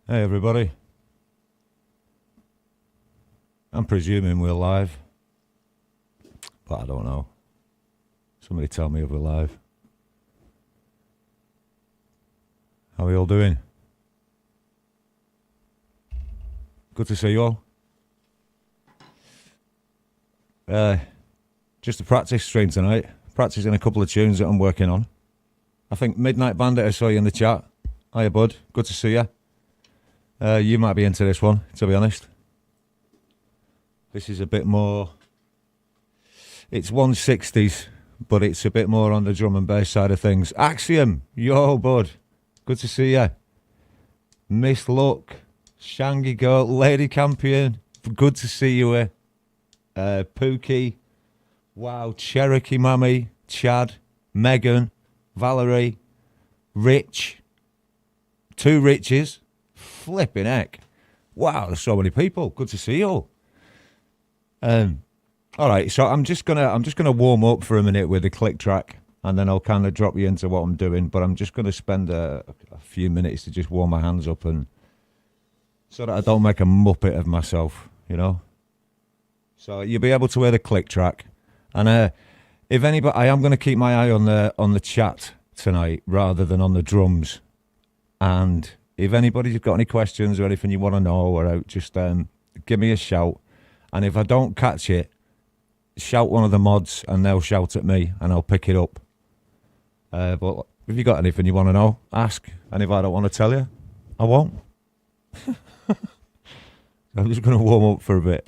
Hey everybody, I'm presuming we're live, but I don't know. Somebody tell me if we're live. How are you all doing? Good to see you all. Just a practice stream tonight. Practicing a couple of tunes that I'm working on. I think Midnight Bandit, I saw you in the chat. Hiya bud, good to see you. You might be into this one, to be honest. This is a bit more... It's 160s, but it's a bit more on the drum and bass side of things. Axiom, yo bud, good to see you. Miss Luck, Shangy Girl, Lady Campion, good to see you here. Pookie, wow, Cherokee Mammy, Chad, Megan, Valerie, Rich, two Riches, flipping heck. Wow, there's so many people. Good to see you all. All right, so I'm just gonna warm up for a minute with the click track, and then I'll kind of drop you into what I'm doing. But I'm just gonna spend a few minutes to just warm my hands up, and so that I don't make a muppet of myself, you know. So you'll be able to hear the click track, and if anybody, I am gonna keep my eye on the chat tonight rather than on the drums, and if anybody's got any questions or anything you want to know, or just give me a shout, and if I don't catch it, shout one of the mods and they'll shout at me and I'll pick it up. But if you got anything you want to know, ask. And if I don't want to tell you, I won't. I'm just going to warm up for a bit.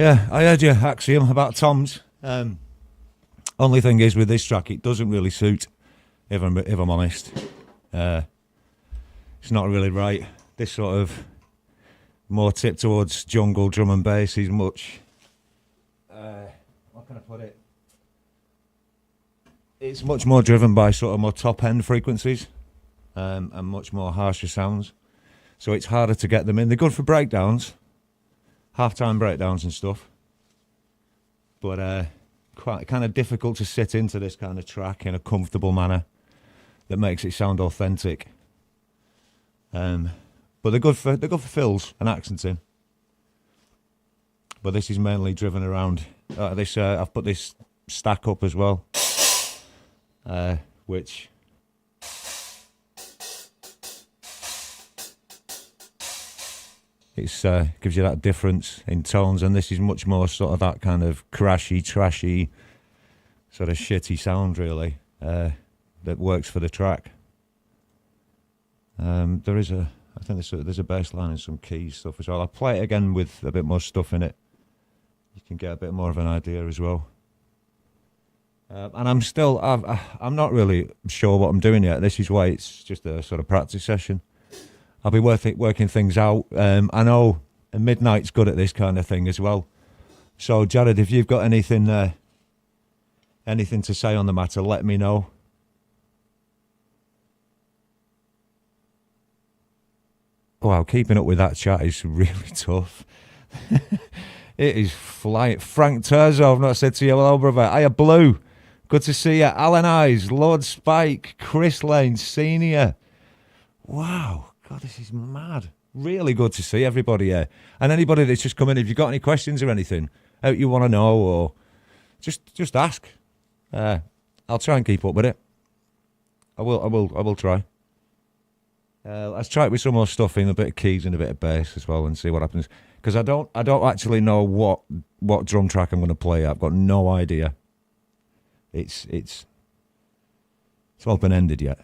Yeah, I heard your axiom about toms. Only thing is with this track, it doesn't really suit. If I'm honest, it's not really right. This sort of more tip towards jungle drum and bass is much. How can I put it? It's much more driven by sort of more top end frequencies, and much more harsher sounds. So it's harder to get them in. They're good for breakdowns, halftime breakdowns and stuff. But quite kind of difficult to sit into this kind of track in a comfortable manner that makes it sound authentic. But they're good for fills and accenting. But this is mainly driven around this. I've put this stack up as well, which it's gives you that difference in tones, and this is much more sort of that kind of crashy, trashy, sort of shitty sound really that works for the track. There is I think there's a bass line and some keys stuff as well. I'll play it again with a bit more stuff in it. You can get a bit more of an idea as well. And I'm not really sure what I'm doing yet. This is why it's just a sort of practice session. I'll be working things out. I know Midnight's good at this kind of thing as well. So Jared, if you've got anything to say on the matter, let me know. Wow, keeping up with that chat is really tough. It is flying. Frank Terzo, I've not said to you hello, brother. Hiya, Blue. Good to see you. Alan Eyes, Lord Spike, Chris Lane, Senior. Wow, God, this is mad. Really good to see everybody here. And anybody that's just come in, if you've got any questions or anything out you want to know, or just ask. I'll try and keep up with it. I will try. Let's try it with some more stuff in, a bit of keys and a bit of bass as well, and see what happens. Because I don't actually know what drum track I'm going to play. I've got no idea. It's open ended yet.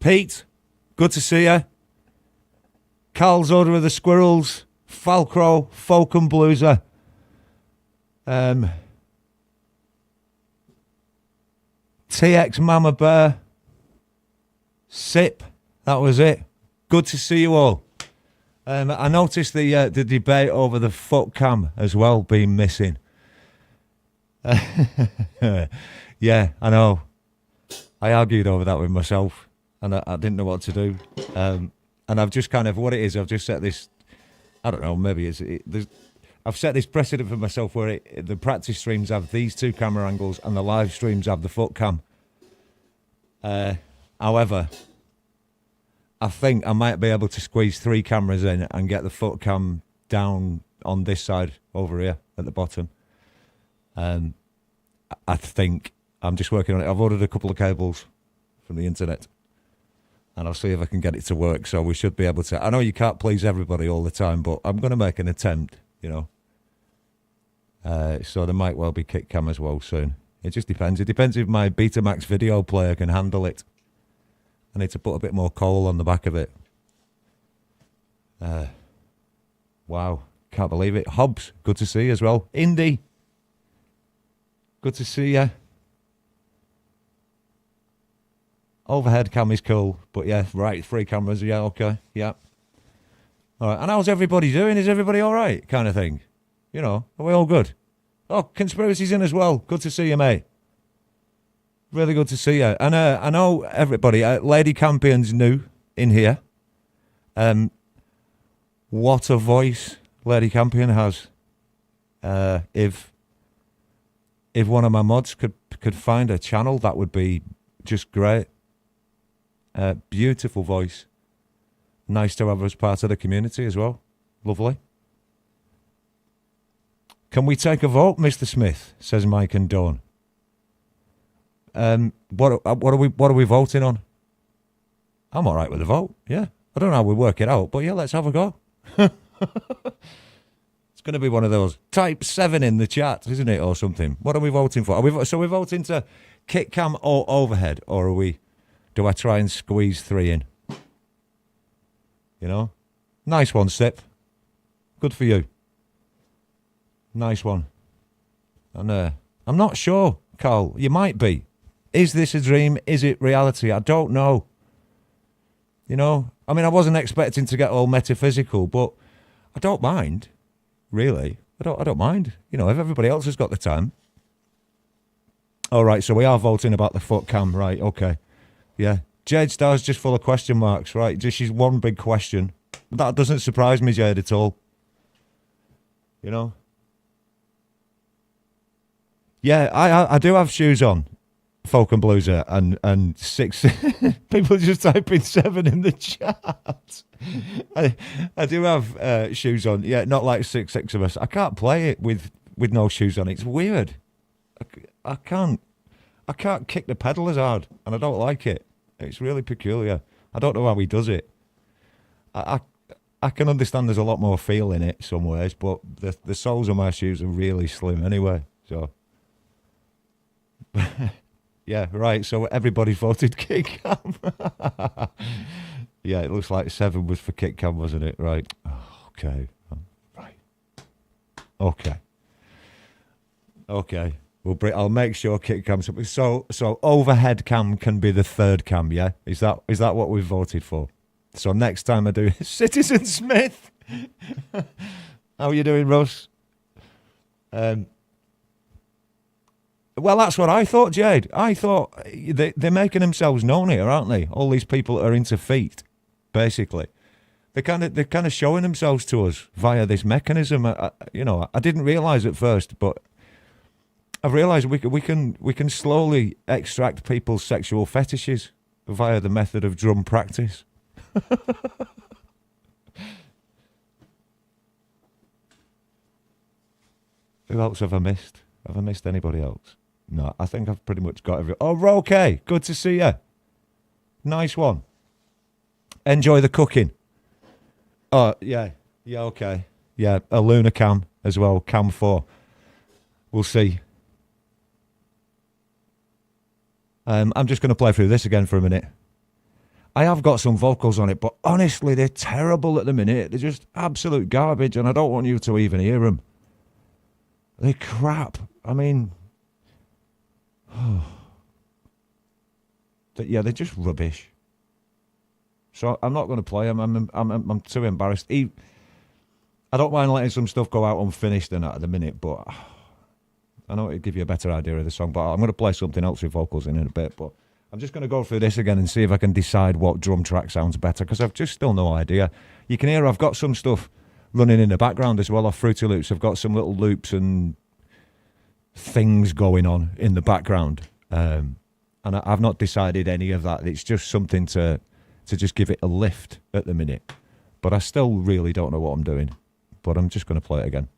Pete, good to see you. Carl's Order of the Squirrels, Falcrow, Folk and Blueser. TX Mama Bear, Sip, that was it. Good to see you all. I noticed the debate over the foot cam as well being missing. Yeah, I know. I argued over that with myself, and I didn't know what to do. And I've just kind of, what it is, I've just set this, I don't know, maybe I've set this precedent for myself where the practice streams have these two camera angles and the live streams have the foot cam. However, I think I might be able to squeeze 3 cameras in and get the foot cam down on this side over here at the bottom. I think I'm just working on it. I've ordered a couple of cables from the internet and I'll see if I can get it to work. So we should be able to. I know you can't please everybody all the time, but I'm going to make an attempt, you know. So there might well be kick cam as well soon. It just depends. It depends if my Betamax video player can handle it. I need to put a bit more coal on the back of it. Wow, can't believe it. Hobbs, good to see you as well. Indy, good to see you. Overhead cam is cool, but yeah, right, 3 cameras, yeah, okay, yeah. All right, and how's everybody doing? Is everybody all right, kind of thing? You know, are we all good? Oh, Conspiracy's in as well. Good to see you, mate. Really good to see you. And I know everybody, Lady Campion's new in here. What a voice Lady Campion has. If one of my mods could find a channel, that would be just great. Beautiful voice. Nice to have her as part of the community as well. Lovely. Can we take a vote, Mr. Smith? Says Mike and Dawn. What are we voting on? I'm all right with the vote. Yeah, I don't know how we work it out, but yeah, let's have a go. It's going to be one of those. Type 7 in the chat, isn't it, or something? What are we voting for? So we're voting to kick cam or overhead, or are we? Do I try and squeeze 3 in? You know, nice one, Sip. Good for you. Nice one. And I'm not sure, Carl. You might be. Is this a dream? Is it reality? I don't know. You know, I mean, I wasn't expecting to get all metaphysical, but I don't mind. Really, I don't mind. You know, if everybody else has got the time. All right, so we are voting about the foot cam, right? Okay, yeah. Jade Star's just full of question marks, right? Just she's one big question. That doesn't surprise me, Jade, at all. You know. Yeah, I do have shoes on, Folk and Blueser, and 6 people just typing 7 in the chat. I do have shoes on. Yeah, not like six of us. I can't play it with no shoes on. It's weird. I can't kick the pedal as hard, and I don't like it. It's really peculiar. I don't know how he does it. I can understand there's a lot more feel in it some ways, but the soles of my shoes are really slim anyway. So. Yeah, right. So everybody voted kick cam. Yeah, it looks like 7 was for kick cam, wasn't it? Right. Okay. Right. Okay. I'll make sure kick cam's up. So overhead cam can be the 3rd cam. Yeah. Is that what we voted for? So next time I do Citizen Smith. How are you doing, Russ? Well, that's what I thought, Jade. I thought they're making themselves known here, aren't they? All these people that are into feet, basically. They're kind of showing themselves to us via this mechanism. I didn't realise at first, but I've realised we can slowly extract people's sexual fetishes via the method of drum practice. Who else have I missed? Have I missed anybody else? No, I think I've pretty much got every. Oh, Roke, good to see you. Nice one. Enjoy the cooking. Oh, yeah, okay. Yeah, a Luna cam as well, cam 4. We'll see. I'm just going to play through this again for a minute. I have got some vocals on it, but honestly, they're terrible at the minute. They're just absolute garbage, and I don't want you to even hear them. They're crap. I mean, yeah, they're just rubbish. So I'm not going to play them. I'm too embarrassed. I don't mind letting some stuff go out unfinished and that at the minute, but I know it'd give you a better idea of the song. But I'm going to play something else with vocals in a bit. But I'm just going to go through this again and see if I can decide what drum track sounds better, because I've just still no idea. You can hear I've got some stuff running in the background as well off Fruity Loops. I've got some little loops and things going on in the background. And I've not decided any of that. It's just something to just give it a lift at the minute. But I still really don't know what I'm doing. But I'm just going to play it again.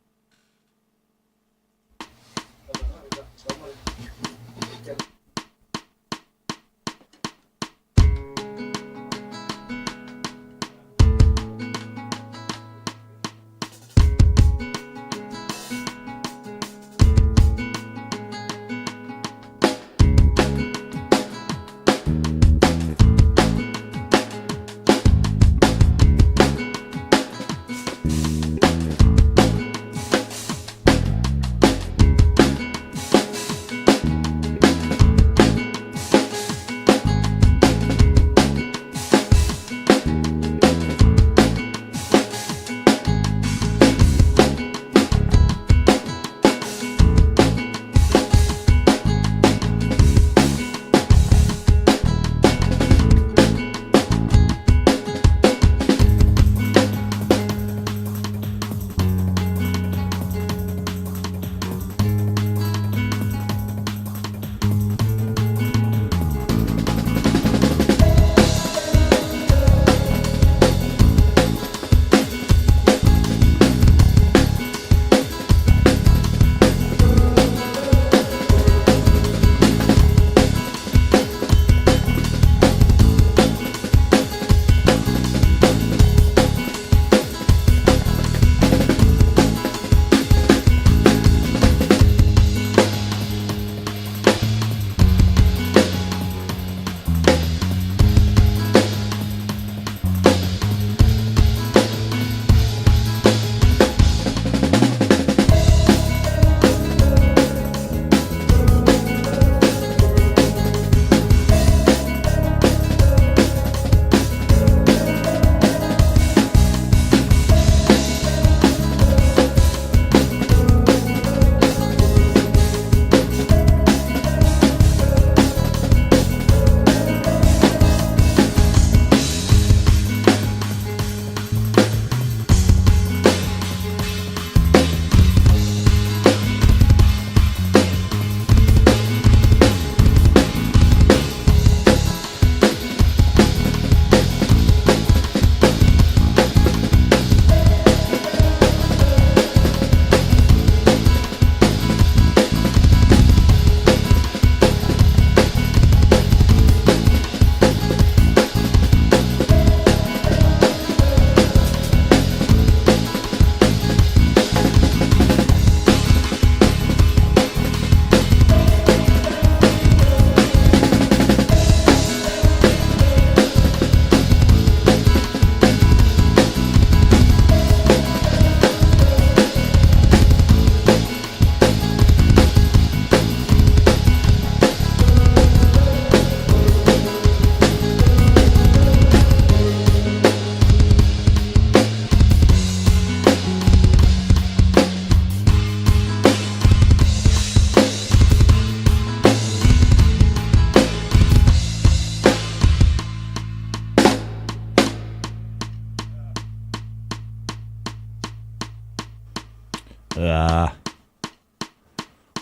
Ah.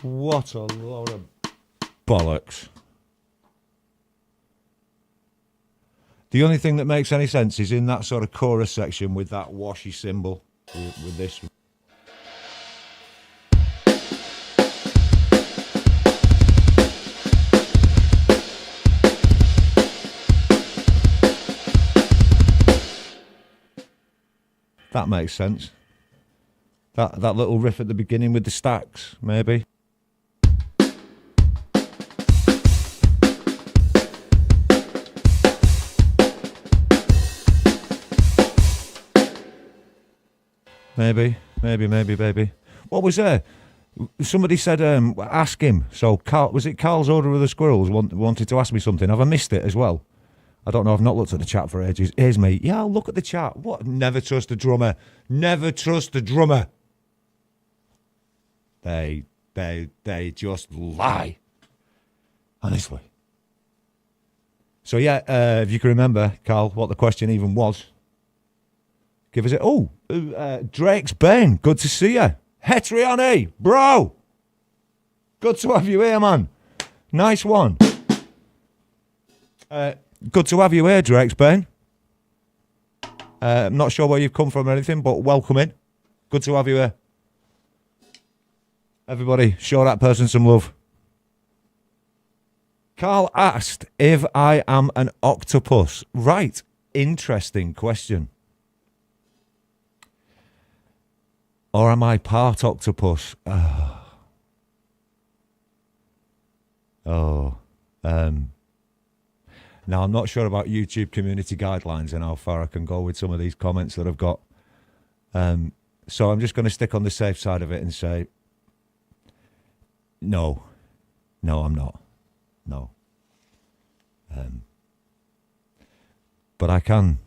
What a load of bollocks. The only thing that makes any sense is in that sort of chorus section with that washy cymbal with this. That makes sense. That little riff at the beginning with the stacks, maybe. Maybe. What was there? Somebody said, ask him. So, Carl, was it Carl's Order of the Squirrels wanted to ask me something? Have I missed it as well? I don't know. I've not looked at the chat for ages. Here's me. Yeah, I'll look at the chat. What? Never trust a drummer. Never trust a drummer. They just lie. Honestly. So, yeah, if you can remember, Carl, what the question even was, give us it. Drake's Bane. Good to see you. Hetriani, bro. Good to have you here, man. Nice one. Good to have you here, Drake's Bane. I'm not sure where you've come from or anything, but welcome in. Good to have you here. Everybody, show that person some love. Carl asked if I am an octopus. Right, interesting question. Or am I part octopus? Now, I'm not sure about YouTube community guidelines and how far I can go with some of these comments that I've got. So I'm just going to stick on the safe side of it and say, no, I'm not. No. But I can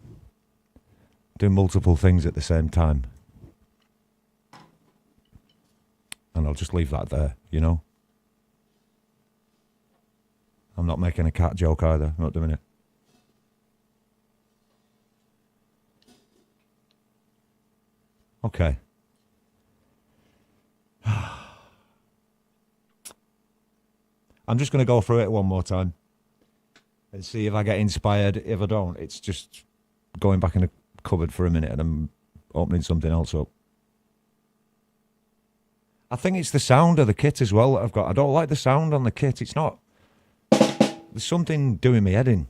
do multiple things at the same time. And I'll just leave that there, you know? I'm not making a cat joke either. I'm not doing it. Okay. I'm just going to go through it one more time and see if I get inspired. If I don't, it's just going back in the cupboard for a minute and I'm opening something else up. I think it's the sound of the kit as well that I've got. I don't like the sound on the kit. It's not... There's something doing me head in.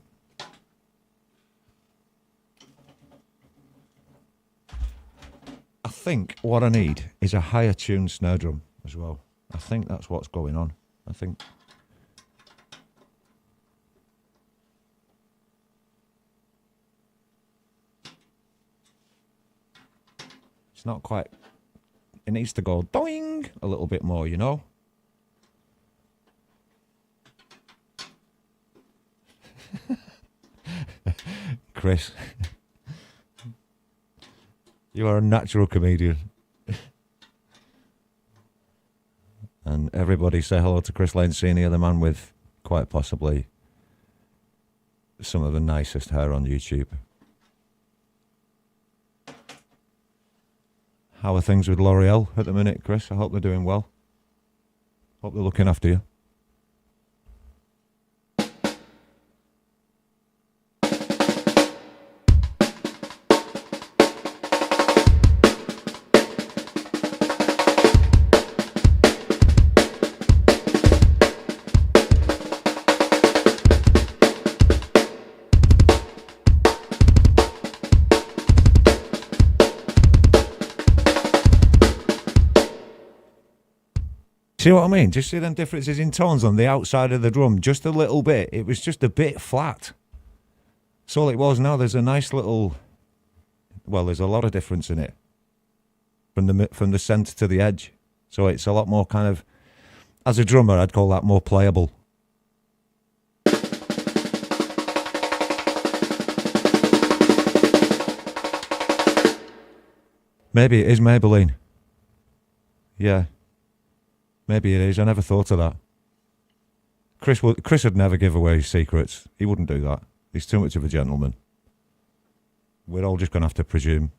I think what I need is a higher tuned snare drum as well. I think that's what's going on. I think... It's not quite... It needs to go doing a little bit more, you know? Chris. You are a natural comedian. And everybody say hello to Chris Lane Senior, the man with quite possibly some of the nicest hair on YouTube. How are things with L'Oreal at the minute, Chris? I hope they're doing well. Hope they're looking after you. See what I mean? Just see them differences in tones on the outside of the drum. Just a little bit. It was just a bit flat. That's all it was. Now there's a nice little... Well, there's a lot of difference in it. From the centre to the edge. So it's a lot more kind of... As a drummer, I'd call that more playable. Maybe it is Maybelline. Yeah. Maybe it is. I never thought of that. Chris would never give away his secrets. He wouldn't do that. He's too much of a gentleman. We're all just going to have to presume.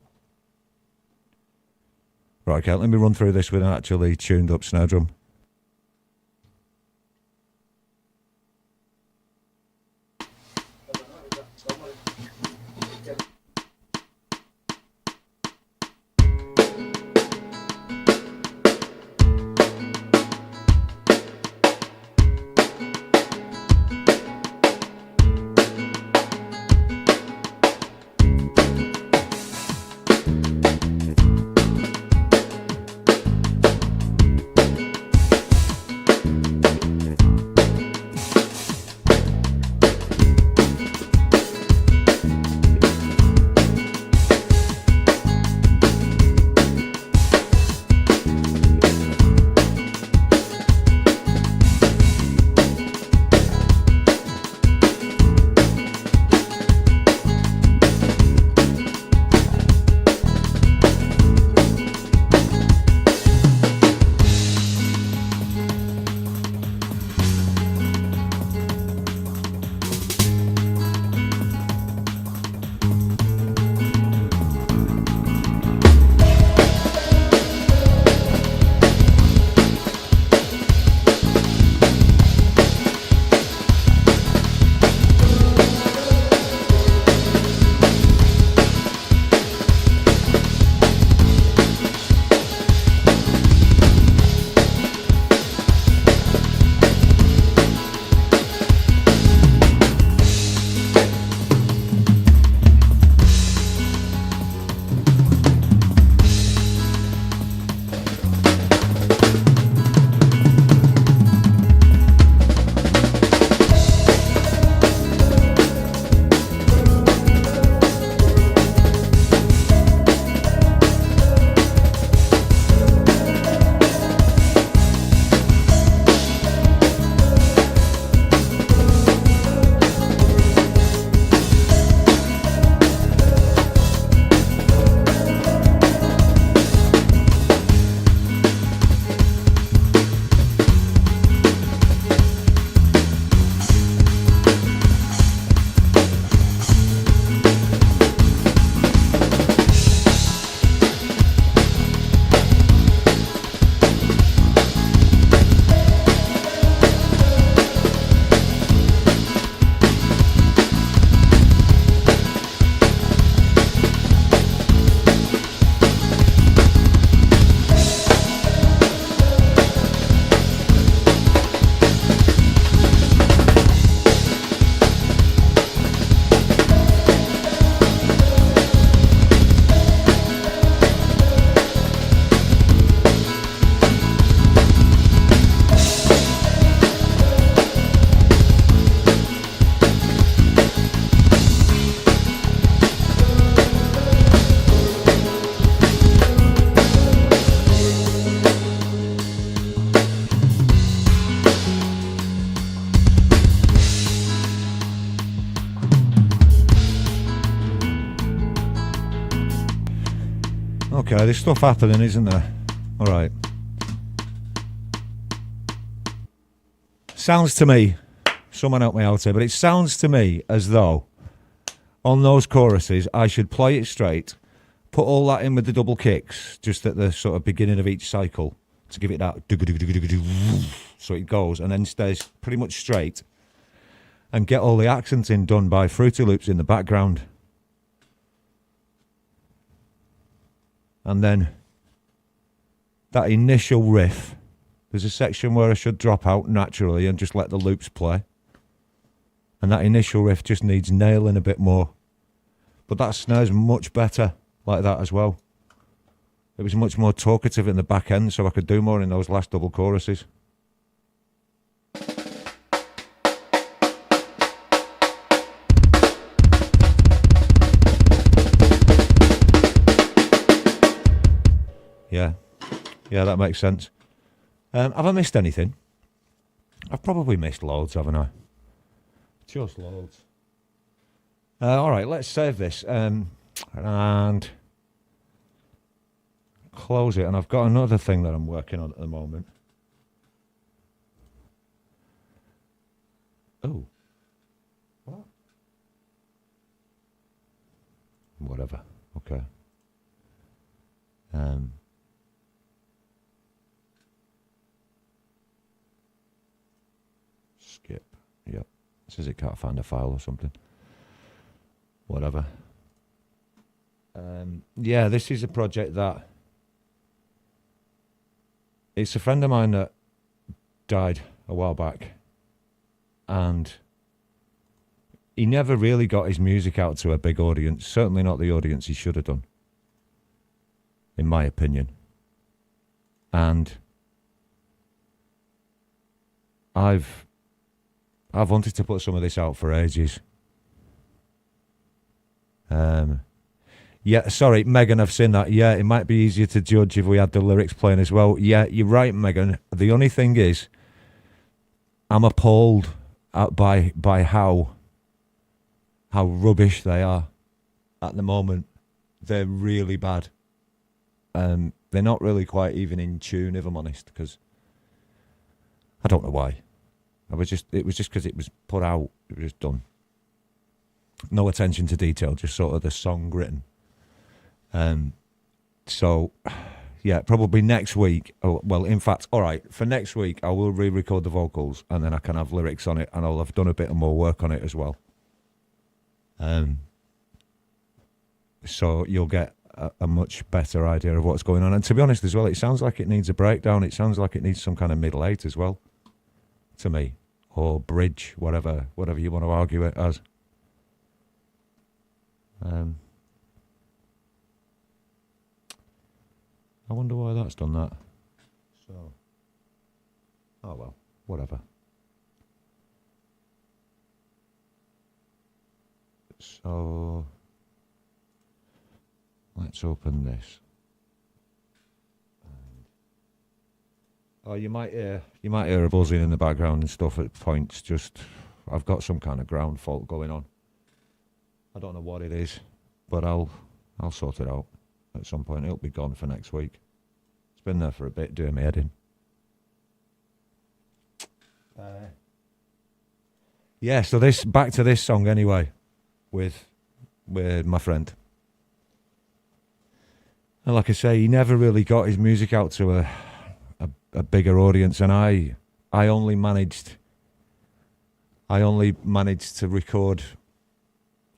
Right, okay, let me run through this with an actually tuned up snare drum. Okay, there's stuff happening, isn't there? All right. Sounds to me, someone help me out here, but it sounds to me as though on those choruses I should play it straight, put all that in with the double kicks just at the sort of beginning of each cycle to give it that so it goes and then stays pretty much straight, and get all the accenting done by Fruity Loops in the background. And then that initial riff, there's a section where I should drop out naturally and just let the loops play. And that initial riff just needs nailing a bit more. But that snare's much better like that as well. It was much more talkative in the back end, so I could do more in those last double choruses. Yeah, that makes sense. Have I missed anything? I've probably missed loads, haven't I? Just loads. All right, let's save this and close it. And I've got another thing that I'm working on at the moment. Oh. What? Whatever. Okay. Skip. Yep. Says it can't find a file or something. Whatever. Yeah, this is a project that it's a friend of mine that died a while back, and he never really got his music out to a big audience, certainly not the audience he should have done, in my opinion. And I've wanted to put some of this out for ages. Yeah, sorry, Megan, I've seen that. Yeah, it might be easier to judge if we had the lyrics playing as well. Yeah, you're right, Megan. The only thing is, I'm appalled by how rubbish they are at the moment. They're really bad. They're not really quite even in tune, if I'm honest, because I don't know why. It was just because it was put out. It was just done. No attention to detail, just sort of the song written. So, yeah, probably next week. Oh, well, in fact, all right, for next week, I will re-record the vocals and then I can have lyrics on it, and I'll have done a bit more work on it as well. So you'll get a much better idea of what's going on. And to be honest as well, it sounds like it needs a breakdown. It sounds like it needs some kind of middle eight as well, to me, or bridge, whatever you want to argue it as. I wonder why that's done that. So, oh well, whatever. So, let's open this. Oh, you might hear a buzzing in the background and stuff at points. Just, I've got some kind of ground fault going on. I don't know what it is, but I'll sort it out at some point. It'll be gone for next week. It's been there for a bit, doing my head in. Yeah, so back to this song anyway, with my friend. And like I say, he never really got his music out to a bigger audience, and I only managed to record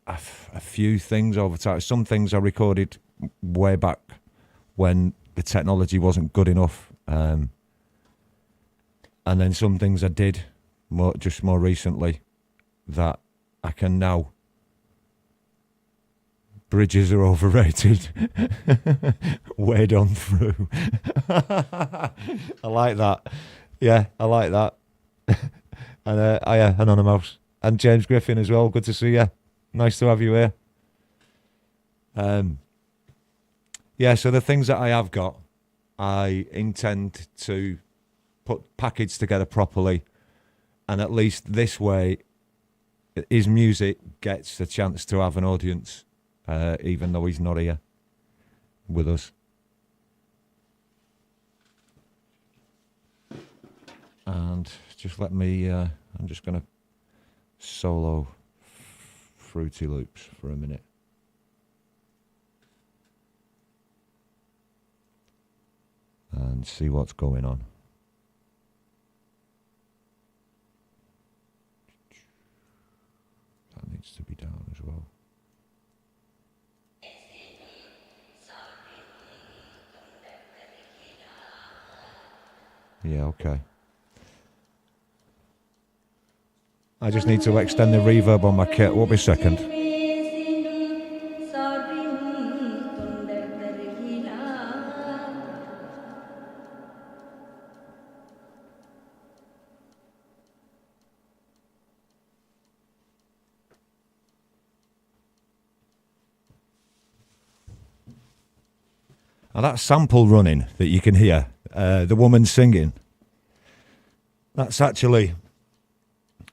a few things over time. Some things I recorded way back when the technology wasn't good enough, and then some things I did more recently that I can now. Bridges are overrated. Wade on through. I like that. Yeah, I like that. And yeah, Anonymous and James Griffin as well. Good to see you. Nice to have you here. Yeah, so the things that I have got, I intend to package together properly, and at least this way, his music gets a chance to have an audience, even though he's not here with us. and just let me, I'm just going to solo Fruity Loops for a minute. And see what's going on. That needs to be down as well. Yeah, okay. I just need to extend the reverb on my kit. Won't be a second. Now that sample running that you can hear, the woman singing,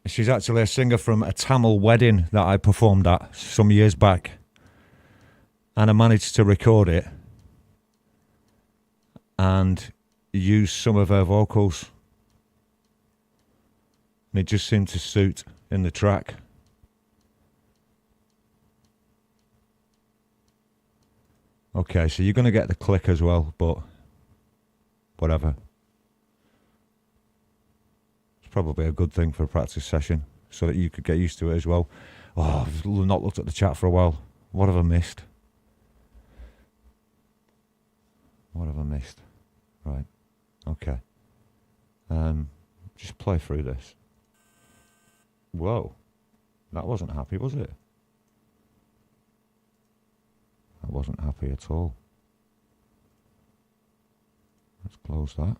she's actually a singer from a Tamil wedding that I performed at some years back. And I managed to record it and use some of her vocals. And it just seemed to suit in the track. Okay, so you're going to get the click as well, but whatever. It's probably a good thing for a practice session so that you could get used to it as well. Oh, I've not looked at the chat for a while. What have I missed? What have I missed? Right, okay. Just play through this. Whoa, that wasn't happy, was it? I wasn't happy at all. Let's close that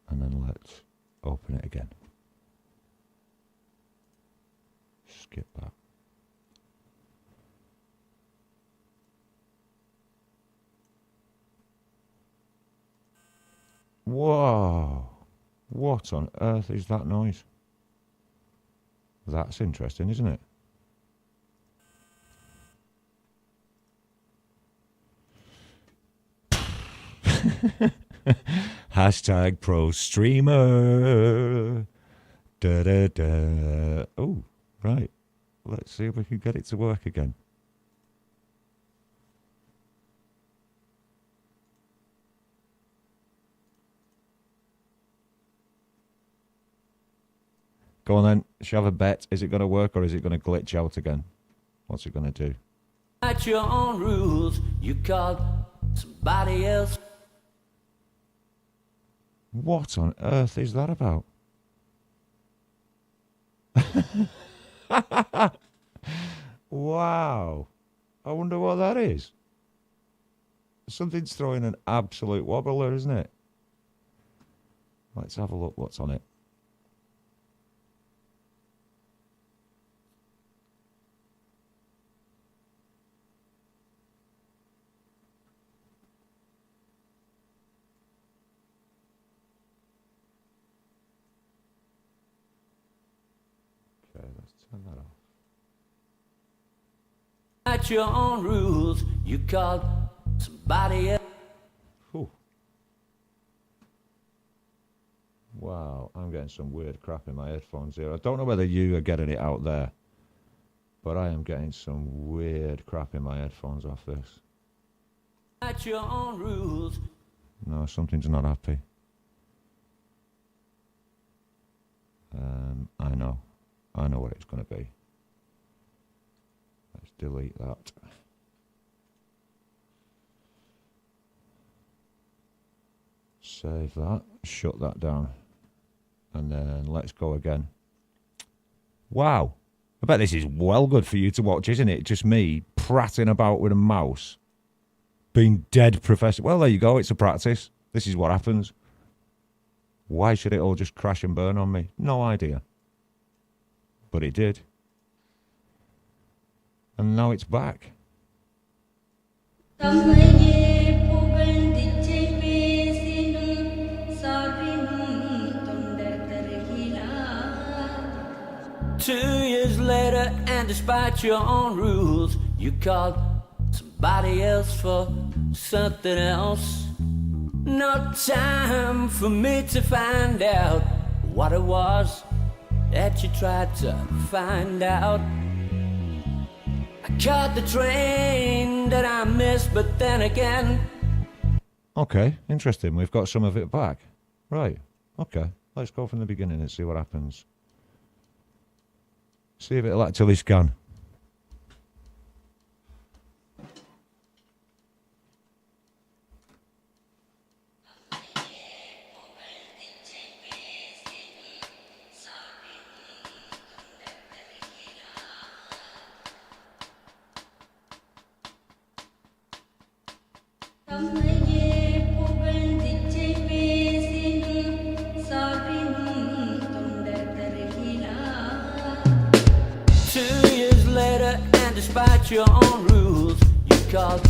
and then let's open it again. Skip that. Whoa! What on earth is that noise? That's interesting, isn't it? Hashtag pro streamer. Da da da. Oh, right. Let's see if we can get it to work again. Go on then. Shall I have a bet? Is it going to work or is it going to glitch out again? What's it going to do? At your own rules, you called somebody else. What on earth is that about? Wow. I wonder what that is. Something's throwing an absolute wobbler, isn't it? Let's have a look what's on it. Okay, let's turn that off. At your own rules, you called somebody else. Whew. Wow, I'm getting some weird crap in my headphones here. I don't know whether you are getting it out there, but I am getting some weird crap in my headphones off this. At your own rules. No, something's not happy. I know what it's going to be. Let's delete that. Save that, shut that down, and then let's go again. Wow, I bet this is well good for you to watch, isn't it? Just me prattling about with a mouse, being dead professional. Well, there you go, it's a practice. This is what happens. Why should it all just crash and burn on me? No idea. But it did. And now it's back. Years later, and despite your own rules, you called somebody else for something else. No time for me to find out what it was that you tried to find out. I caught the train that I missed, but then again. Okay, interesting. We've got some of it back. Right, okay. Let's go from the beginning and see what happens. See if it'll actually scan. Despite your own rules, you called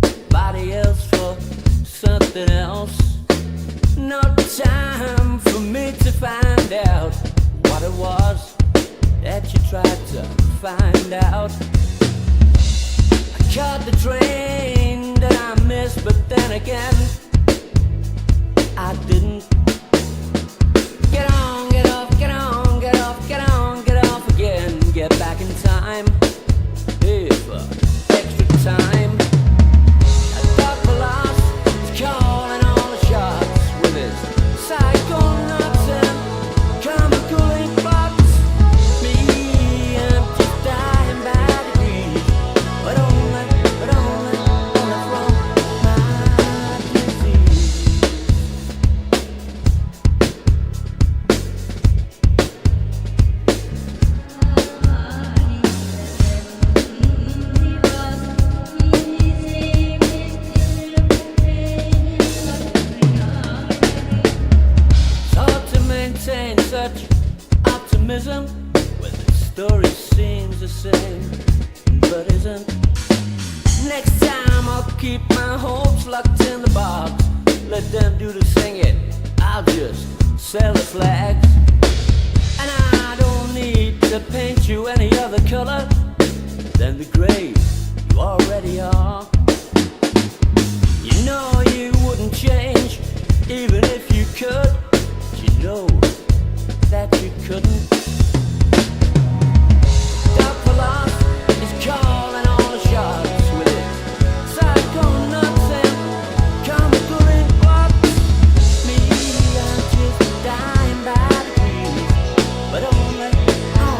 somebody else for something else. No time for me to find out what it was that you tried to find out. I caught the train that I missed, but then again, I didn't. Get on, get off, get on, get off, get on, get off again. Get back in time. Extra time. A Dr. Lost is calling all the shots with his psycho nuts and comical ink box. Me, I'm just dying by degrees, but only from my disease. Such optimism when the story seems the same, but isn't. Next time I'll keep my hopes locked in the box. Let them do the singing, I'll just sell the flags. And I don't need to paint you any other color than the gray you already are. You know you wouldn't change even if you could. You know that you couldn't. Dr. Lost is calling all the shots with it. Psycho nuts and comical ink box. Me, I'm just dying by degrees, but only from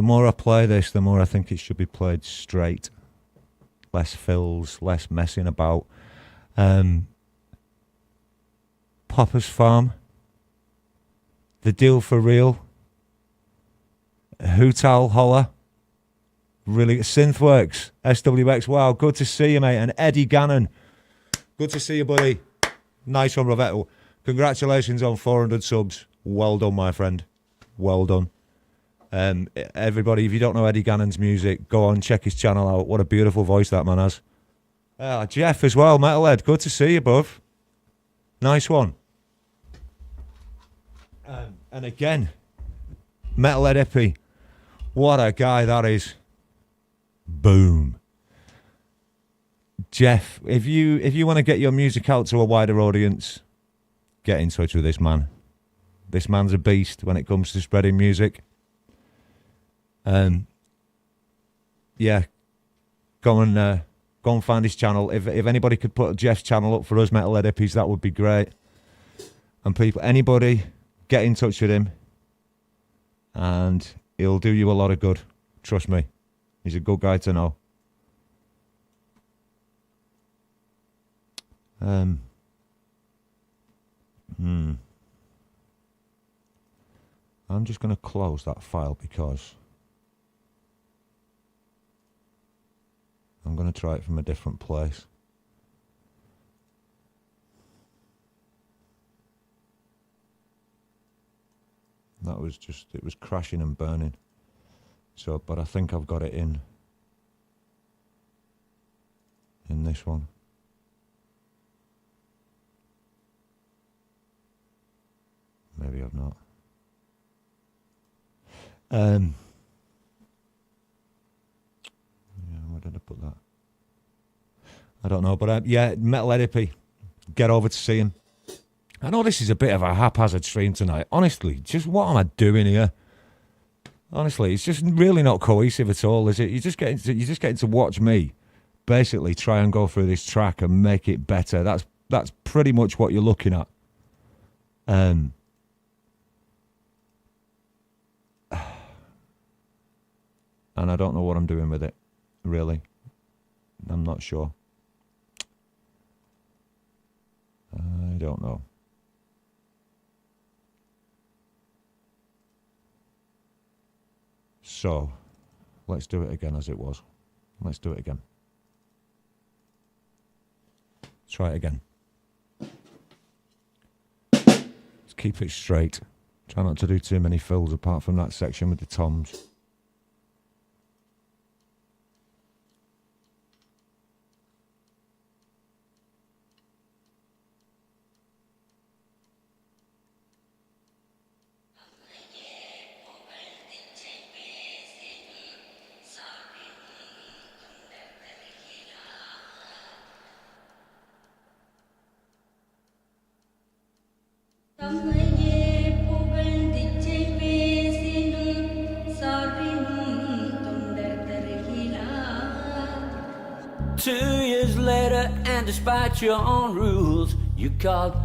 The more I play this, the more I think it should be played straight. Less fills, less messing about. Popper's Farm. The Deal for Real. Hoot Owl Holler. Really, Synthworks. SWX. Wow, good to see you, mate. And Eddie Gannon. Good to see you, buddy. Nice one, Rovetto. Congratulations on 400 subs. Well done, my friend. well done. Everybody, if you don't know Eddie Gannon's music, go on, check his channel out. What a beautiful voice that man has. Jeff as well, Metalhead. Good to see you, bruv. Nice one. And again, Metalhead Hippie. What a guy that is. Boom. Jeff, if you want to get your music out to a wider audience, get in touch with this man. This man's a beast when it comes to spreading music. Yeah, go and find his channel. If anybody could put Jeff's channel up for us Metalhead Hippies, that would be great. And people, anybody, get in touch with him, and he'll do you a lot of good. Trust me, he's a good guy to know. I'm just going to close that file because I'm going to try it from a different place. That was just, it was crashing and burning. So, but I think I've got it in this one. Maybe I've not. Yeah, where did I put that? I don't know, but yeah, Metalhead Hippie, get over to see him. I know this is a bit of a haphazard stream tonight. Honestly, just what am I doing here? Honestly, it's just really not cohesive at all, is it? You're just getting to watch me basically try and go through this track and make it better. That's pretty much what you're looking at. And I don't know what I'm doing with it, really. I'm not sure. I don't know. So, let's do it again as it was. Let's do it again. Try it again. Let's keep it straight. Try not to do too many fills apart from that section with the toms. Despite your own rules, you called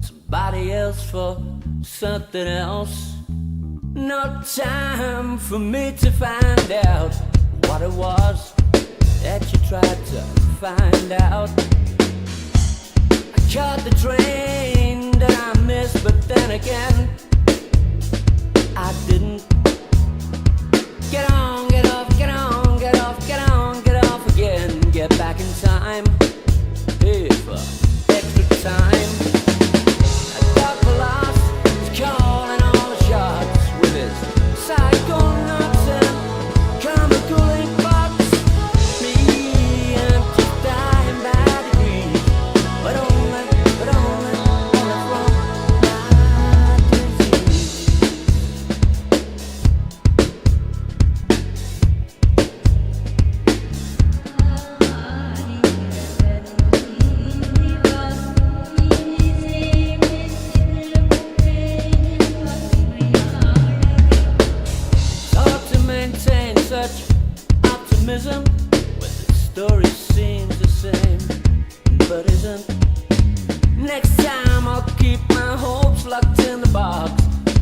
somebody else for something else. No time for me to find out what it was that you tried to find out. I caught the train that I missed, but then again, I didn't. Get on, get off, get on, get off, get on, get off again. Get back in time. For extra time. Dr. Lost is calling all the shots with his psycho nuts and comical ink box. Me, I'm just dying by degrees, but only from my disease. Optimism, when the story seems the same, but isn't. Next time I'll keep my hopes locked in the box.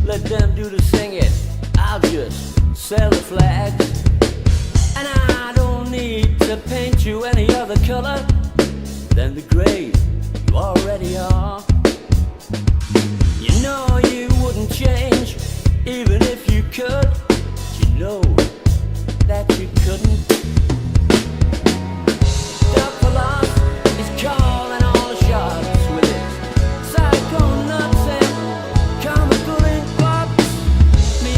Let them do the singing, I'll just sell the flags. And I don't need to paint you any other color than the gray you already are. You know you wouldn't change, even if you could. You know that you couldn't. Dr. Lost is calling all the shots with his psycho nuts and comical ink box. Me,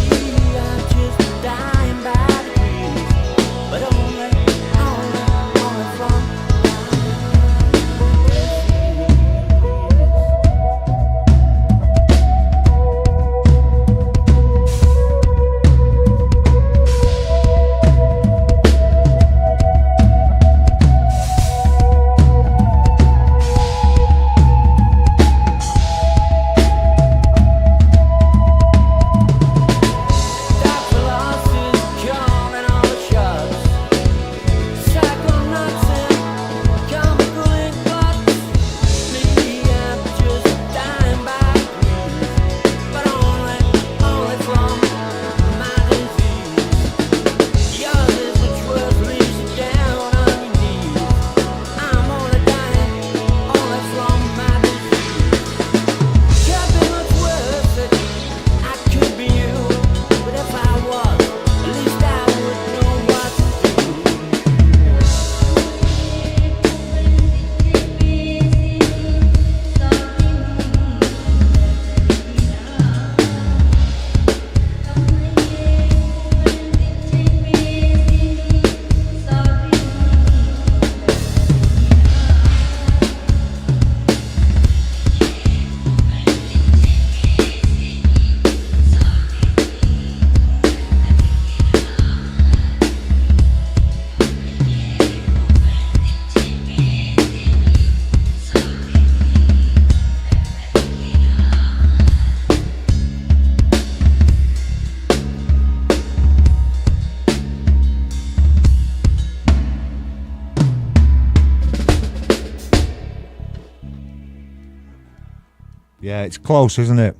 Yeah, it's close, isn't it?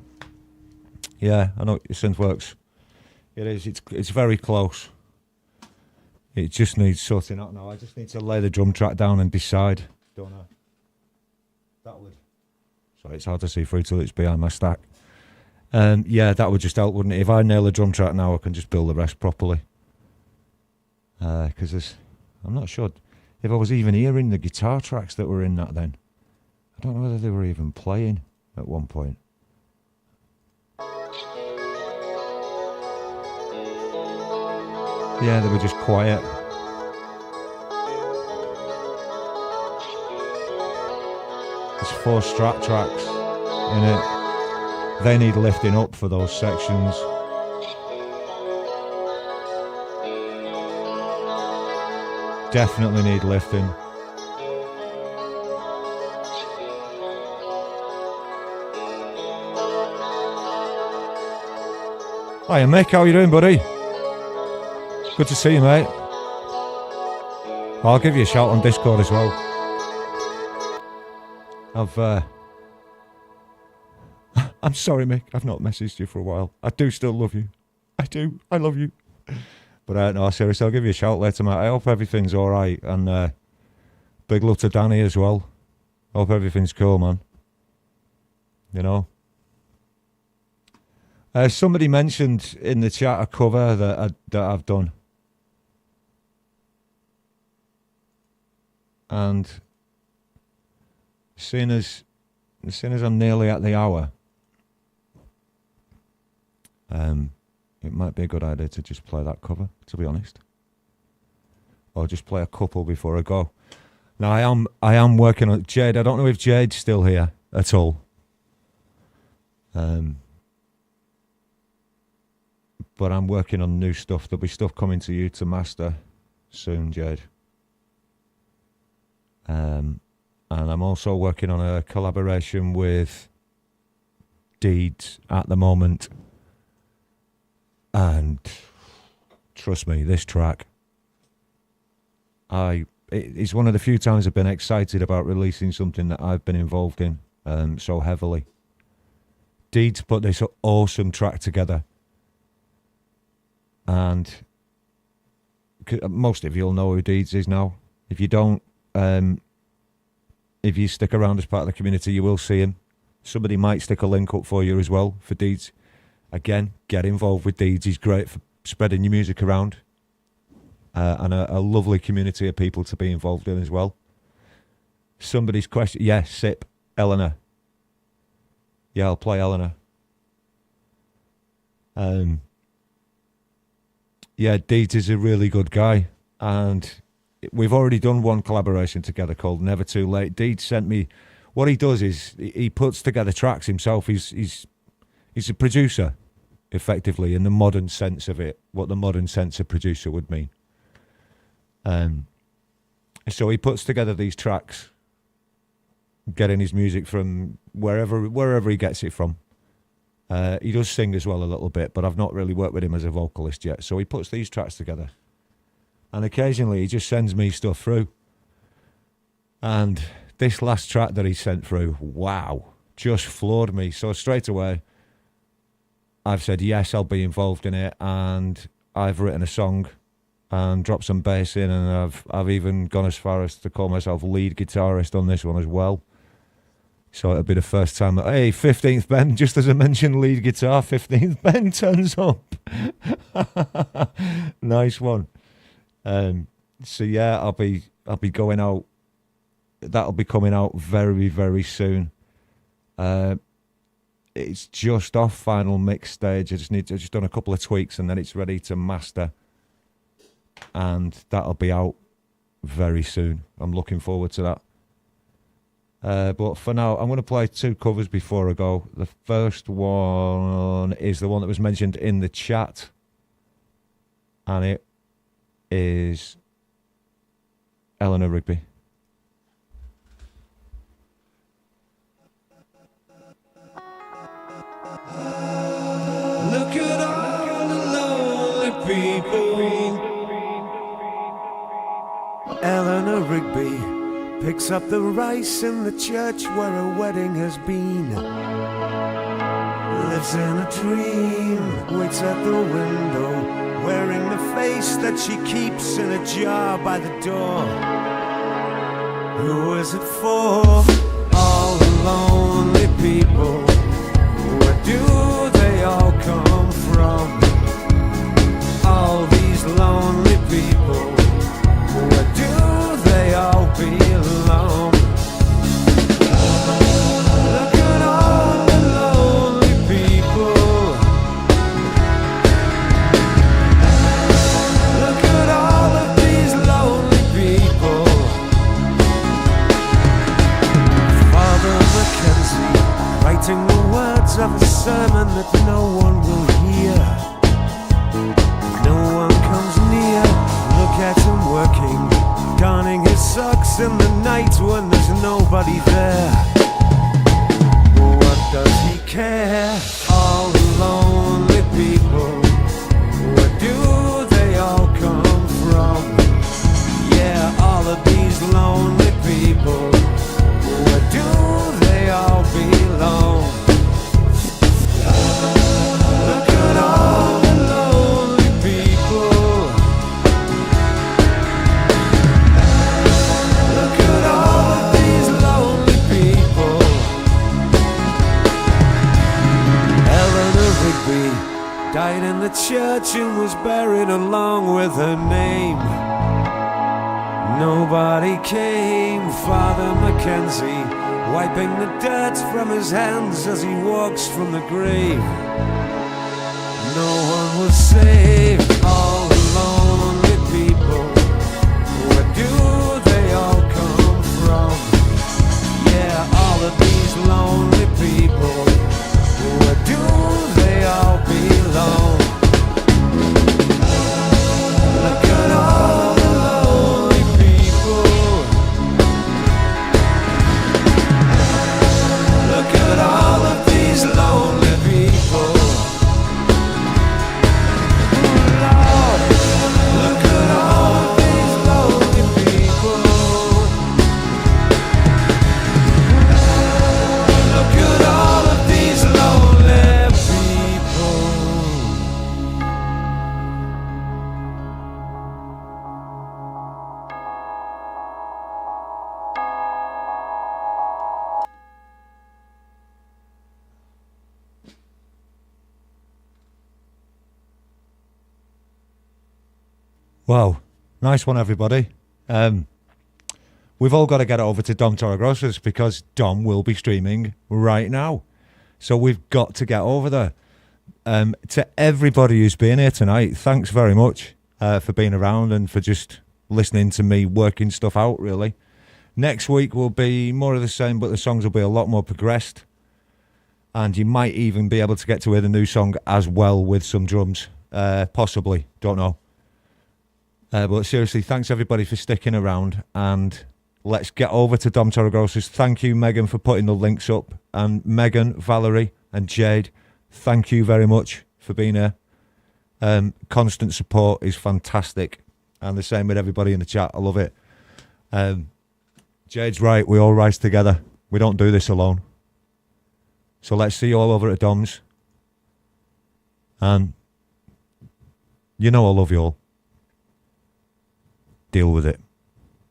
Yeah, I know your synth works. It is. It's very close. It just needs sorting out now. I just need to lay the drum track down and decide, don't I? That would. Sorry, it's hard to see through till it's behind my stack. Yeah, that would just help, wouldn't it? If I nail a drum track now, I can just build the rest properly. Because I'm not sure if I was even hearing the guitar tracks that were in that then. I don't know whether they were even playing at one point. Yeah, they were just quiet. There's 4 Strat tracks in it. They need lifting up for those sections. Definitely need lifting. Hiya Mick, how you doing, buddy? Good to see you, mate. I'll give you a shout on Discord as well. I'm sorry, Mick. I've not messaged you for a while. I do still love you. I do. I love you. But no, seriously, I'll give you a shout later, mate. I hope everything's all right. And big love to Danny as well. Hope everything's cool, man. You know. Somebody mentioned in the chat a cover that I've done. And seeing as I'm nearly at the hour, it might be a good idea to just play that cover, to be honest. Or just play a couple before I go. Now I am working on Jade. I don't know if Jade's still here at all. But I'm working on new stuff. There'll be stuff coming to you to master soon, Jade. And I'm also working on a collaboration with Deeds at the moment. And trust me, this track, it's one of the few times I've been excited about releasing something that I've been involved in so heavily. Deeds put this awesome track together. And most of you'll know who Deeds is now. If you don't, if you stick around as part of the community, you will see him. Somebody might stick a link up for you as well for Deeds. Again, get involved with Deeds. He's great for spreading your music around. And a lovely community of people to be involved in as well. Somebody's question. Yes, Sip, Eleanor. Yeah, I'll play Eleanor. Yeah, Deeds is a really good guy. And we've already done one collaboration together called Never Too Late. Deeds sent me... What he does is he puts together tracks himself. He's a producer, effectively, in the modern sense of it, what the modern sense of producer would mean. So he puts together these tracks, getting his music from wherever he gets it from. He does sing as well a little bit, but I've not really worked with him as a vocalist yet. So he puts these tracks together. And occasionally he just sends me stuff through. And this last track that he sent through, wow, just floored me. So straight away, I've said, yes, I'll be involved in it. And I've written a song and dropped some bass in. And I've even gone as far as to call myself lead guitarist on this one as well. So it'll be the first time that, hey, 15th Ben, just as I mentioned lead guitar, 15th Ben turns up. Nice one. So yeah, I'll be going out. That'll be coming out very, very soon. It's just off final mix stage. I just done a couple of tweaks and then it's ready to master. And that'll be out very soon. I'm looking forward to that. But for now, I'm going to play 2 covers before I go. The first one is the one that was mentioned in the chat. And it is Eleanor Rigby. Look at all the lonely people. Eleanor Rigby picks up the rice in the church where a wedding has been. lives in a dream, waits at the window, wearing the face that she keeps in a jar by the door. Who is it for? All the lonely people. Where do they all come from? All these lonely people. Where do they all belong? Look at all the lonely people. Look at all of these lonely people. Father Mackenzie, writing the words of a sermon that no one will hear. No one comes near. Look at him working, darning his socks in the night when there's nobody there. What does he care? All the lonely people. Where do they all come from? Yeah, all of these lonely people. Where do they all belong? Look at all the lonely people. Look at all of these lonely people. Eleanor Rigby died in the church and was buried along with her name. Nobody came. Father Mackenzie wiping the dirt from his hands as he walks from the grave. No one was saved. All the lonely people. Where do they all come from? Yeah, all of these lonely people. Where do they all belong? Look at all the lonely people. Look at all of these lonely people. Lord, look at all of these lonely people. Look at all of these lonely people. Wow, nice one, everybody. We've all got to get over to Dom Torregrosos because Dom will be streaming right now. So we've got to get over there. To everybody who's been here tonight, thanks very much for being around and for just listening to me working stuff out, really. Next week will be more of the same, but the songs will be a lot more progressed. And you might even be able to get to hear the new song as well with some drums. Possibly, don't know. But seriously, thanks everybody for sticking around, and let's get over to Dom Torregrosos. Thank you, Megan, for putting the links up. And Megan, Valerie, and Jade, thank you very much for being here. Constant support is fantastic, and the same with everybody in the chat. I love it. Jade's right, we all rise together. We don't do this alone. So let's see you all over at Dom's. And you know I love you all. Deal with it.